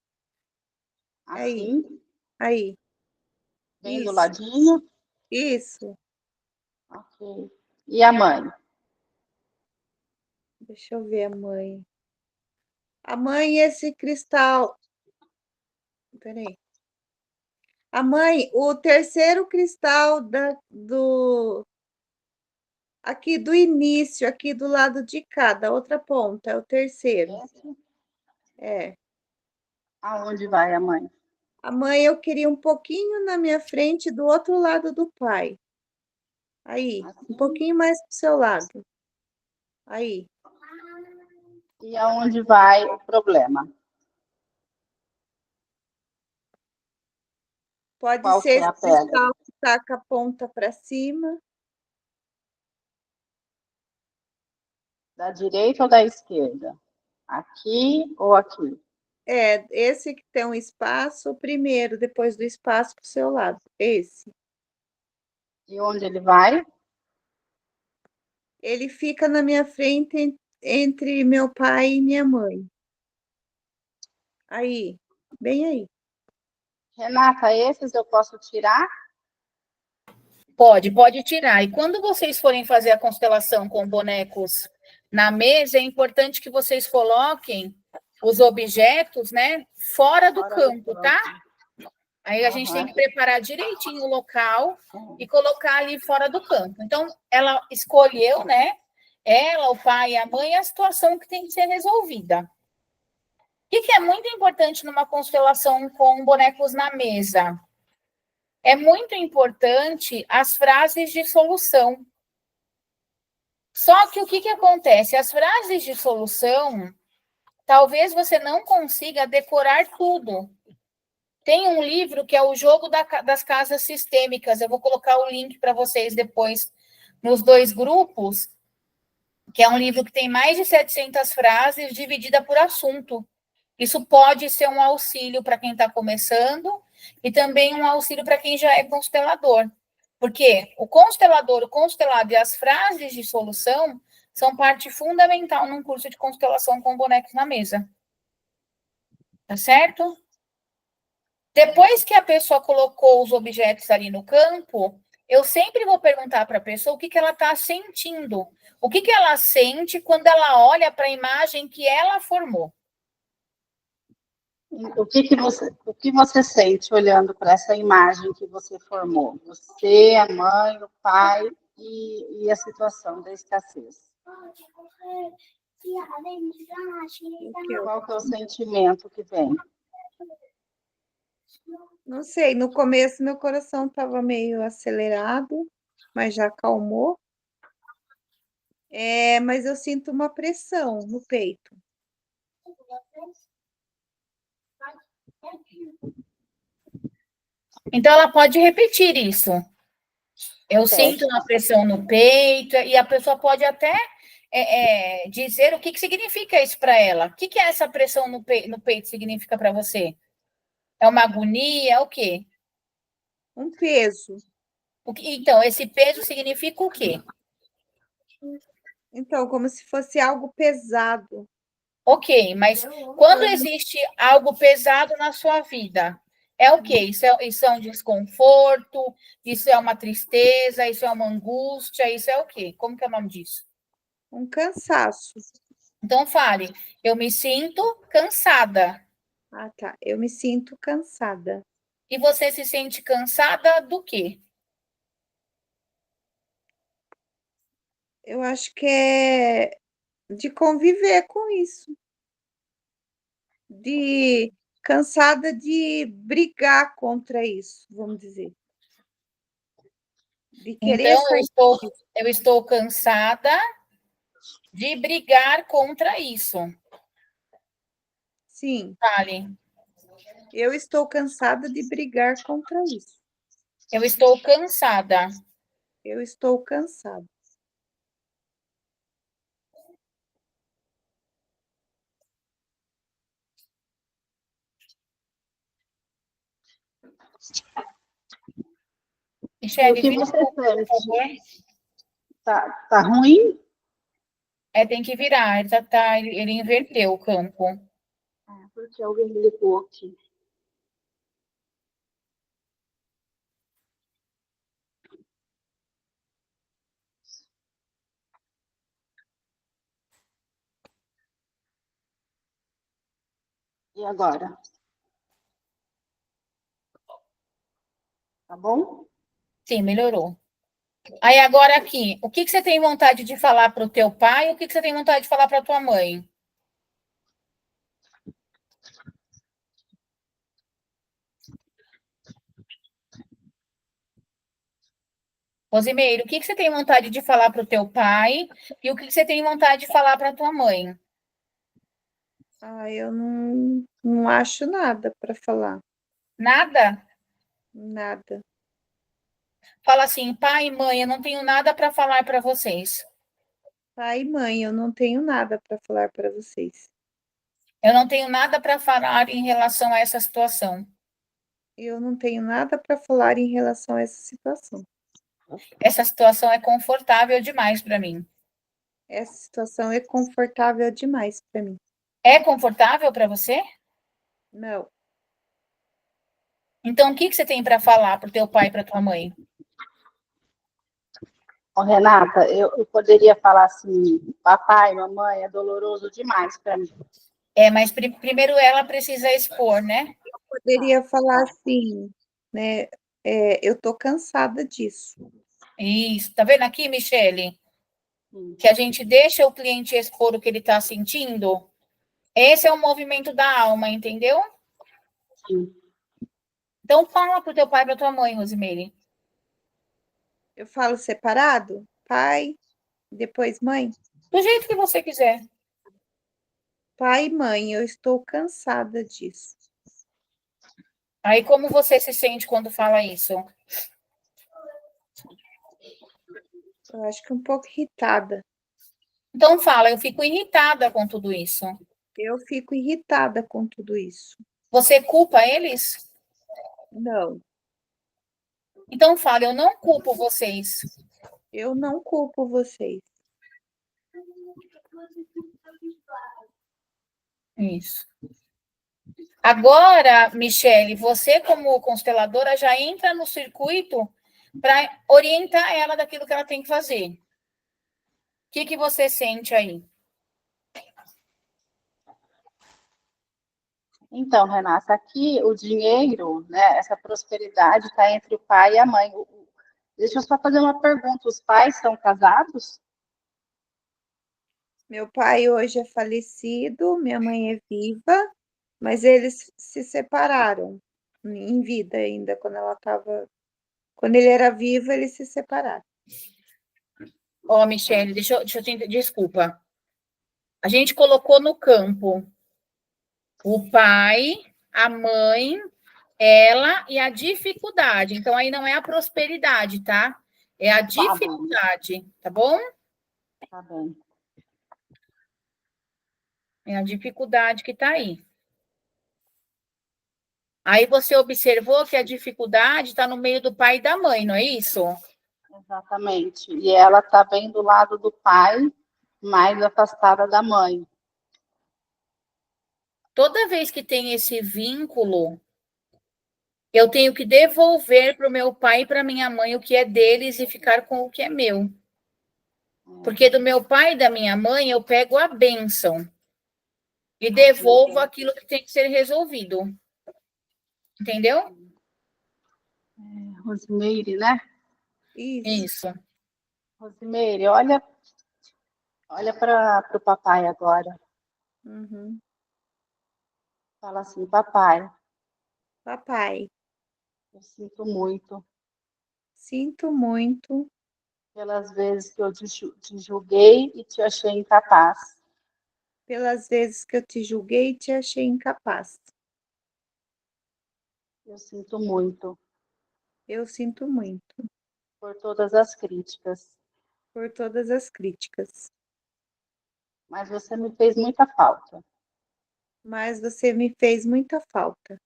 Aí. Assim? Aí. Bem do Isso. ladinho? Isso. Ok. E a mãe? Deixa eu ver a mãe. A mãe, esse cristal. Peraí. A mãe, o terceiro cristal aqui do início, aqui do lado de cá, da outra ponta, é o terceiro. Esse? É. Aonde vai a mãe? A mãe eu queria um pouquinho na minha frente, do outro lado do pai. Aí, um Assim? pouquinho mais pro seu lado. Aí. E aonde vai o problema? Pode Qual que ser é a esse pedra? cristal que tá com a ponta para cima. Da direita ou da esquerda? Aqui ou aqui? Esse que tem um espaço, o primeiro, depois do espaço para o seu lado. Esse. E onde ele vai? Ele fica na minha frente entre meu pai e minha mãe. Aí, bem aí. Renata, esses eu posso tirar? Pode tirar. E quando vocês forem fazer a constelação com bonecos na mesa, é importante que vocês coloquem os objetos, né, fora do campo, tá? Aí a gente tem que preparar direitinho o local e colocar ali fora do campo. Então, ela escolheu, né? Ela, o pai, a mãe, a situação que tem que ser resolvida. O que é muito importante numa constelação com bonecos na mesa? É muito importante as frases de solução. Só que o que acontece? As frases de solução, talvez você não consiga decorar tudo. Tem um livro que é o Jogo das Casas Sistêmicas. Eu vou colocar o link para vocês depois nos 2 grupos, que é um livro que tem mais de 700 frases dividida por assunto. Isso pode ser um auxílio para quem está começando e também um auxílio para quem já é constelador. Porque o constelador, o constelado e as frases de solução são parte fundamental num curso de constelação com bonecos na mesa. Tá certo? Depois que a pessoa colocou os objetos ali no campo, eu sempre vou perguntar para a pessoa o que ela está sentindo. O que ela sente quando ela olha para a imagem que ela formou. O que você sente olhando para essa imagem que você formou? Você, a mãe, o pai e a situação da escassez. Qual que é o sentimento que vem? Não sei, no começo meu coração estava meio acelerado, mas já acalmou. Mas eu sinto uma pressão no peito. Então, ela pode repetir isso. Eu sinto uma pressão no peito, e a pessoa pode até dizer o que significa isso para ela. O que é essa pressão no peito significa para você? É uma agonia? É o quê? Um peso. Então, esse peso significa o quê? Então, como se fosse algo pesado. Ok, mas quando existe algo pesado na sua vida, é o quê? Isso é um desconforto, isso é uma tristeza, isso é uma angústia, isso é o quê? Como que é o nome disso? Um cansaço. Então fale, eu me sinto cansada. Ah, tá. Eu me sinto cansada. E você se sente cansada do quê? Eu acho que é de conviver com isso. Cansada de brigar contra isso, vamos dizer. De querer Então, sair. eu estou cansada de brigar contra isso. Sim, Fale, eu estou cansada de brigar contra isso. eu estou cansada. Eu estou cansada. Michele, O que vira você por favor. sente? Tá ruim? Tem que virar, ele inverteu o campo. Porque alguém ligou aqui. E agora? Tá bom? Sim, melhorou. Aí agora aqui, o que você tem vontade de falar para o teu pai e o que você tem vontade de falar para a tua mãe? Rosimeiro, o que você tem vontade de falar para o teu pai e o que você tem vontade de falar para a tua mãe? Eu não acho nada para falar. Nada? Nada. Fala assim, pai e mãe, eu não tenho nada para falar para vocês. Pai e mãe, eu não tenho nada para falar para vocês. Eu não tenho nada para falar em relação a essa situação. Eu não tenho nada para falar em relação a essa situação. Essa situação é confortável demais para mim. Essa situação é confortável demais para mim. É confortável para você? Não. Então, o que você tem para falar para o teu pai e para tua mãe? Ô, Renata, eu poderia falar assim, papai, mamãe, é doloroso demais para mim. Mas primeiro ela precisa expor, né? Poderia falar assim, né? Eu tô cansada disso. Isso. Tá vendo aqui, Michele? Sim. Que a gente deixa o cliente expor o que ele está sentindo. Esse é o movimento da alma, entendeu? Sim. Então, fala para o teu pai e para tua mãe, Rosimeire. Eu falo separado? Pai, depois mãe? Do jeito que você quiser. Pai e mãe, eu estou cansada disso. Aí, como você se sente quando fala isso? Eu acho que um pouco irritada. Então, fala, eu fico irritada com tudo isso. Eu fico irritada com tudo isso. Você culpa eles? Não, Então, fala, eu não culpo vocês. eu não culpo vocês. Isso. Agora, Michele, você como consteladora já entra no circuito para orientar ela daquilo que ela tem que fazer. O que você sente aí? Então, Renata, aqui o dinheiro, né, essa prosperidade está entre o pai e a mãe. Deixa eu só fazer uma pergunta: os pais são casados? Meu pai hoje é falecido, minha mãe é viva, mas eles se separaram em vida ainda, quando ele era vivo, eles se separaram. Ó, Michele, deixa eu te... Desculpa. A gente colocou no campo o pai, a mãe, ela e a dificuldade. Então, aí não é a prosperidade, tá? É a dificuldade, tá bom? Tá bem. É a dificuldade que tá aí. Aí você observou que a dificuldade está no meio do pai e da mãe, não é isso? Exatamente. E ela está bem do lado do pai, mais afastada da mãe. Toda vez que tem esse vínculo, eu tenho que devolver para o meu pai e para minha mãe o que é deles e ficar com o que é meu. Porque do meu pai e da minha mãe eu pego a bênção e devolvo aquilo que tem que ser resolvido. Entendeu? Rosimeire, né? Isso. Rosimeire, olha para o papai agora. Uhum. Fala assim, papai, Papai, eu sinto muito pelas vezes que eu te julguei e te achei incapaz. pelas vezes que eu te julguei e te achei incapaz. Eu sinto muito Eu sinto muito por todas as críticas, por todas as críticas, mas você me fez muita falta. mas você me fez muita falta.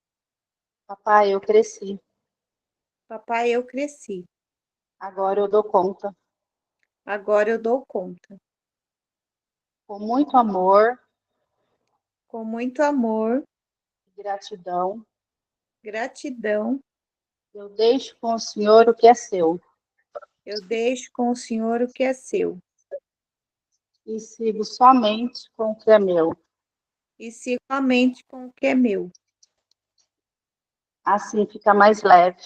Papai, eu cresci, Papai, eu cresci. agora eu dou conta. Agora eu dou conta. Com muito amor Com muito amor, e gratidão, gratidão, eu deixo com o Senhor o que é seu eu deixo com o Senhor o que é seu e sigo somente com o que é meu. e sigo somente com o que é meu. Assim fica mais leve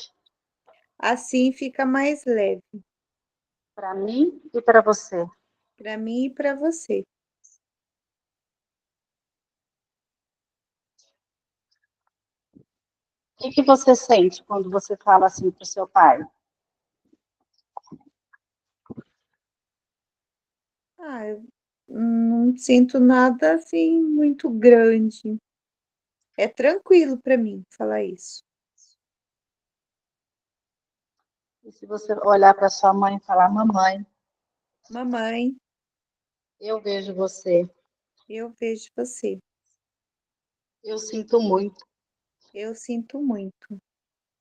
Assim fica mais leve para mim e para você. para mim e para você. O que você sente quando você fala assim para o seu pai? Eu não sinto nada assim muito grande. É tranquilo para mim falar isso. E se você olhar para sua mãe e falar, mamãe, Mamãe, eu vejo você. eu vejo você. Eu sinto muito Eu sinto muito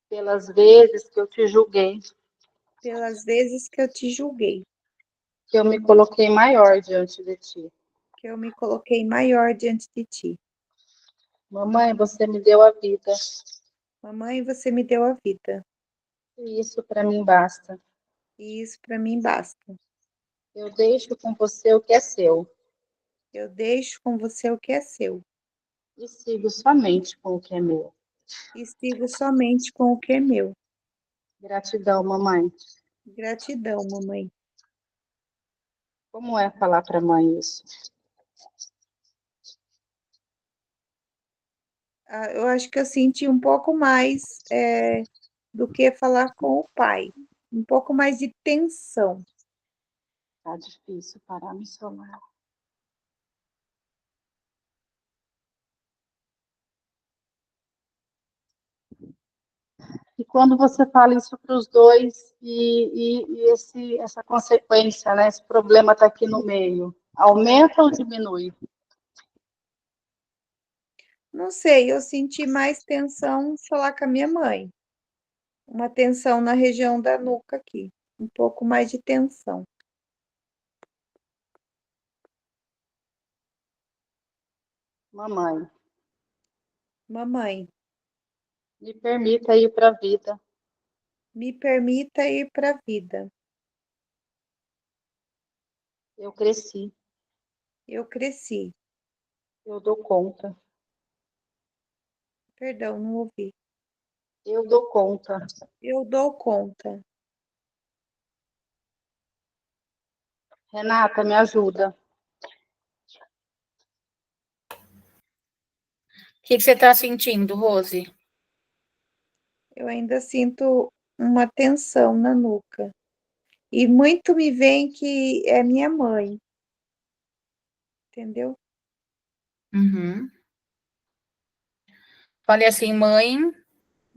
pelas vezes que eu te julguei, pelas vezes que eu te julguei, que eu me coloquei maior diante de ti. que eu me coloquei maior diante de ti. Mamãe, você me deu a vida, Mamãe, você me deu a vida, e isso para mim basta. e isso para mim basta. Eu deixo com você o que é seu, Eu deixo com você o que é seu, e sigo somente com o que é meu. e sigo somente com o que é meu. Gratidão, mamãe. Gratidão, mamãe. Como é falar para a mãe isso? Eu acho que eu senti um pouco mais do que falar com o pai, um pouco mais de tensão. Tá difícil parar no celular. E quando você fala isso para os dois e essa consequência, né, esse problema está aqui no meio, aumenta ou diminui? Não sei, eu senti mais tensão falar com a minha mãe. Uma tensão na região da nuca aqui, um pouco mais de tensão. Mamãe, Mamãe, me permita ir para a vida. me permita ir para a vida. Eu cresci, Eu cresci. eu dou conta. Perdão, não ouvi. Eu dou conta. Eu dou conta. Renata, me ajuda. O que você está sentindo, Rose? Eu ainda sinto uma tensão na nuca. E muito me vem que é minha mãe. Entendeu? Uhum. Fale assim, mãe,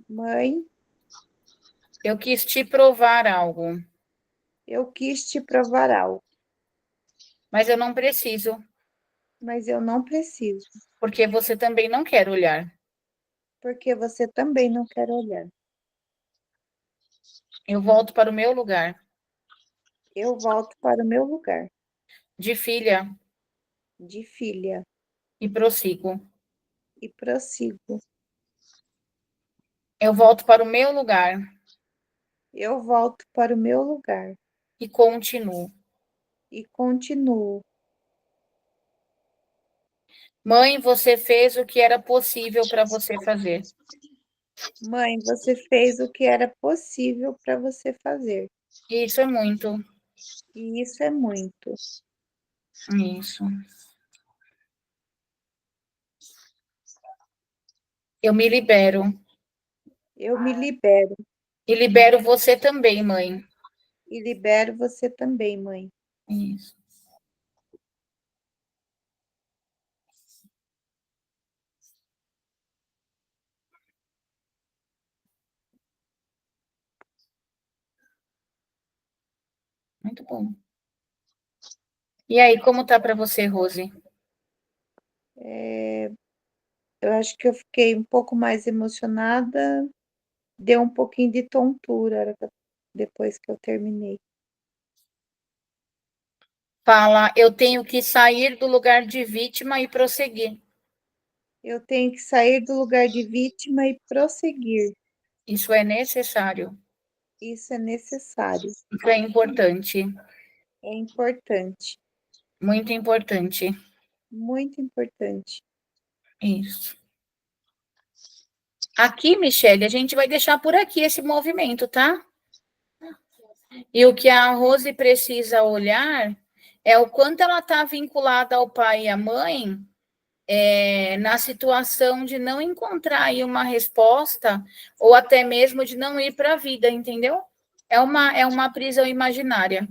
Mãe, eu quis te provar algo, eu quis te provar algo, mas eu não preciso, mas eu não preciso, porque você também não quer olhar. porque você também não quer olhar. Eu volto para o meu lugar Eu volto para o meu lugar de filha de filha e prossigo. e prossigo. Eu volto para o meu lugar Eu volto para o meu lugar e continuo. e continuo. Mãe, você fez o que era possível para você fazer. Mãe, você fez o que era possível para você fazer. Isso é muito. E isso é muito. Isso. Eu me libero. Eu me libero E libero você também, mãe. e libero você também, mãe. Isso. Muito bom. E aí, como tá para você, Rose? Eu acho que eu fiquei um pouco mais emocionada, deu um pouquinho de tontura depois que eu terminei. Fala, eu tenho que sair do lugar de vítima e prosseguir. Eu tenho que sair do lugar de vítima e prosseguir. Isso é necessário. Isso é necessário, Isso é importante. é importante, Muito importante. muito importante. Isso. Aqui, Michele, a gente vai deixar por aqui esse movimento, tá? E o que a Rose precisa olhar é o quanto ela está vinculada ao pai e à mãe na situação de não encontrar aí uma resposta ou até mesmo de não ir para a vida, entendeu? É uma prisão imaginária.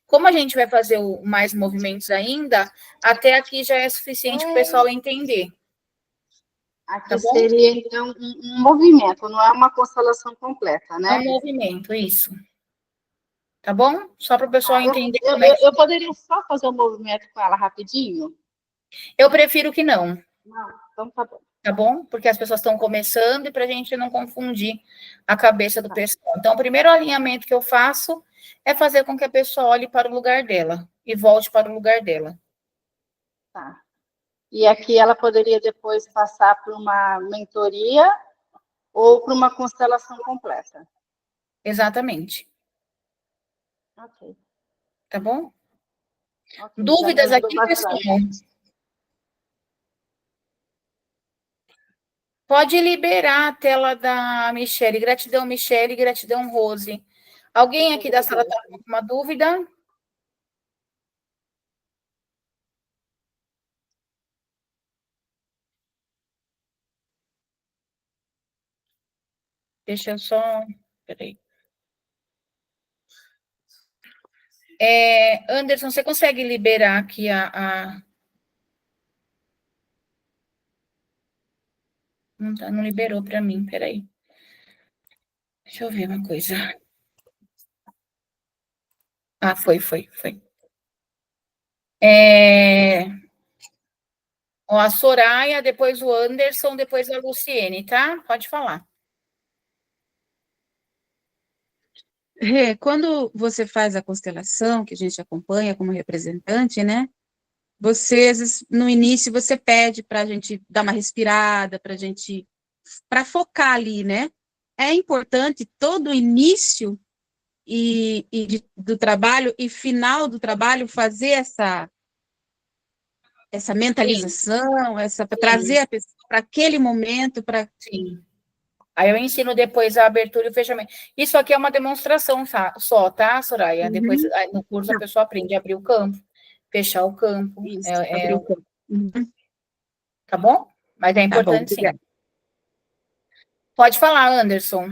Como a gente vai fazer mais movimentos ainda, até aqui já é suficiente para o pessoal entender. Aqui Tá bom? seria, então, um movimento, não é uma constelação completa, É né? um movimento, isso. Tá bom? Só para o pessoal entender Eu, como é eu, que... eu poderia só fazer um movimento com ela rapidinho? Eu prefiro que não. Não, então tá bom. tá bom? Porque as pessoas estão começando e para a gente não confundir a cabeça do pessoal. Então, o primeiro alinhamento que eu faço é fazer com que a pessoa olhe para o lugar dela e volte para o lugar dela. Tá. E aqui ela poderia depois passar por uma mentoria ou por uma constelação completa. Exatamente. Ok. Tá bom? Ok, Dúvidas já me aqui, ajudou pessoal? bastante. Pode liberar a tela da Michele. Gratidão, Michele. Gratidão, Rose. Alguém aqui da sala está com alguma dúvida? Deixa eu só... Peraí. Anderson, você consegue liberar aqui Não liberou para mim, peraí. Deixa eu ver uma coisa. Ah, foi. Ó, a Soraya, depois o Anderson, depois a Luciene, tá? Pode falar. Rê, quando você faz a constelação, que a gente acompanha como representante, né? Você, às vezes, no início, você pede para a gente dar uma respirada, para focar ali, né? É importante todo início do trabalho e final do trabalho fazer essa mentalização, para trazer a pessoa para aquele momento, para... Sim. Aí eu ensino depois a abertura e o fechamento. Isso aqui é uma demonstração só, tá, Soraya? Uhum. Depois, no curso, a pessoa aprende a abrir o campo, fechar o campo. Isso, abrir o campo. Uhum. Tá bom? Mas é Tá bom, importante, sim. obrigada. Pode falar, Anderson.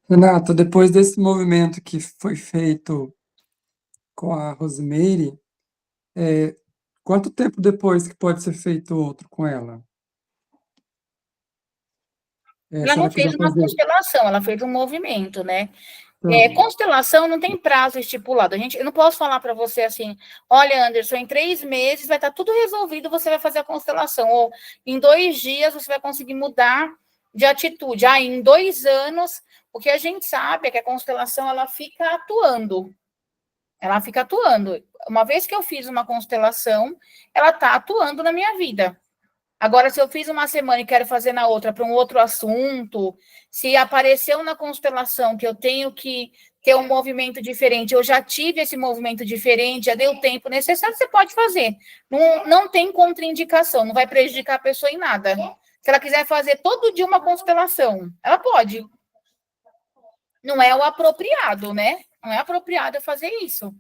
Renata, depois desse movimento que foi feito com a Rosemary, quanto tempo depois que pode ser feito outro com ela? Ela Se não ela quiser fez uma fazer. constelação, ela fez um movimento, né? Então, Constelação não tem prazo estipulado. Eu não posso falar para você assim, olha, Anderson, em 3 meses vai estar tudo resolvido, você vai fazer a constelação. Ou em 2 dias você vai conseguir mudar de atitude. Em 2 anos, o que a gente sabe é que a constelação ela fica atuando. Ela fica atuando. Uma vez que eu fiz uma constelação, ela está atuando na minha vida. Agora, se eu fiz uma semana e quero fazer na outra para um outro assunto, se apareceu na constelação que eu tenho que ter um movimento diferente, eu já tive esse movimento diferente, já deu o tempo necessário, você pode fazer. Não tem contraindicação, não vai prejudicar a pessoa em nada. Se ela quiser fazer todo dia uma constelação, ela pode. Não é o apropriado, né? Não é apropriado eu fazer isso.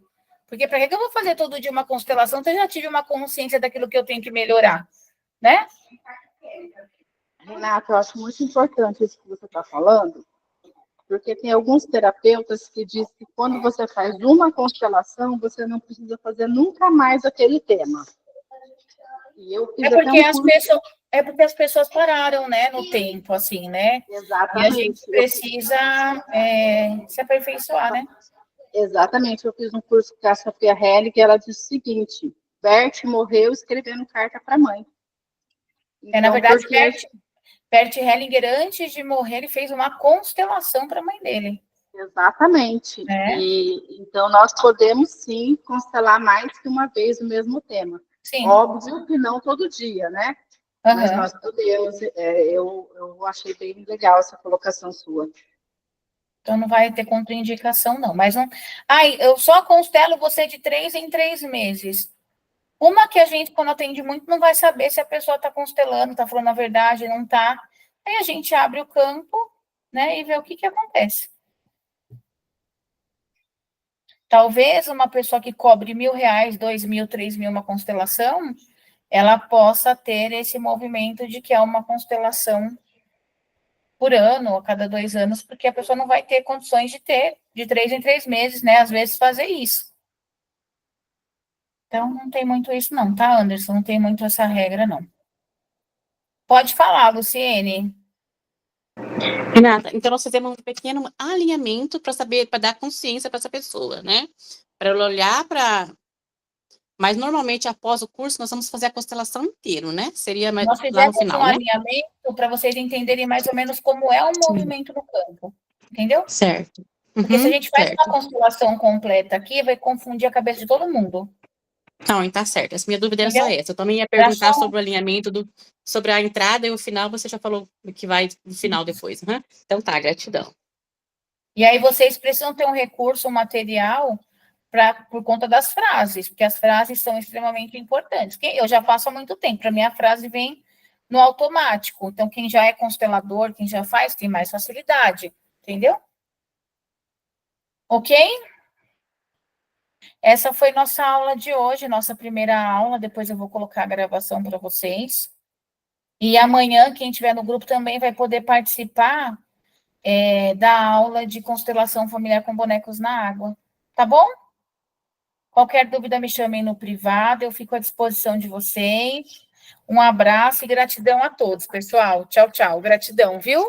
Porque para que eu vou fazer todo dia uma constelação se eu já tive uma consciência daquilo que eu tenho que melhorar? Né? Renata, eu acho muito importante isso que você está falando, porque tem alguns terapeutas que dizem que quando você faz uma constelação, você não precisa fazer nunca mais aquele tema. E eu fiz até um curso... porque as pessoas pararam, né, no tempo, assim, né? Exatamente. E a gente precisa se aperfeiçoar, né? Exatamente. Eu fiz um curso com a Sofia Helling, que ela disse o seguinte: Bert morreu escrevendo carta para a mãe. Então, na verdade, Bert Hellinger, antes de morrer, ele fez uma constelação para a mãe dele. Exatamente. E, então, nós podemos, sim, constelar mais que uma vez o mesmo tema. Sim. Óbvio que não todo dia, né? Uhum. Mas nós podemos. Eu achei bem legal essa colocação sua. Então, não vai ter contraindicação, não. Mas não... eu só constelo você de 3 em 3 meses. Uma que a gente, quando atende muito, não vai saber se a pessoa está constelando, está falando a verdade, não está. Aí a gente abre o campo, né, e vê o que acontece. Talvez uma pessoa que cobre R$1.000, R$2.000, R$3.000 uma constelação, ela possa ter esse movimento de que é uma constelação por ano, a cada 2 anos, porque a pessoa não vai ter condições de ter de 3 em 3 meses, né, às vezes fazer isso. Então, não tem muito isso não, tá, Anderson? Não tem muito essa regra, não. Pode falar, Luciene. Renata, então nós fizemos um pequeno alinhamento para saber, para dar consciência para essa pessoa, né? Para ela olhar para Mas normalmente após o curso nós vamos fazer a constelação inteiro, né? Seria Nós lá no fizemos final, um né? alinhamento para vocês entenderem mais ou menos como é o movimento no campo, entendeu? Certo. Porque se a gente faz uma certo. constelação completa aqui, vai confundir a cabeça de todo mundo. Não, tá certo. Essa minha dúvida era só Entendeu? essa. Eu também ia Era perguntar só- sobre o alinhamento sobre a entrada e o final, você já falou que vai no final depois, né? Então tá, gratidão. E aí vocês precisam ter um recurso, um material, por conta das frases, porque as frases são extremamente importantes. Eu já faço há muito tempo, para mim a frase vem no automático. Então, quem já é constelador, quem já faz, tem mais facilidade, entendeu? Ok? Essa foi nossa aula de hoje, nossa primeira aula. Depois eu vou colocar a gravação para vocês. E amanhã, quem estiver no grupo também vai poder participar da aula de constelação familiar com bonecos na água. Tá bom? Qualquer dúvida, me chamem no privado, eu fico à disposição de vocês. Um abraço e gratidão a todos, pessoal. Tchau, tchau. Gratidão, viu?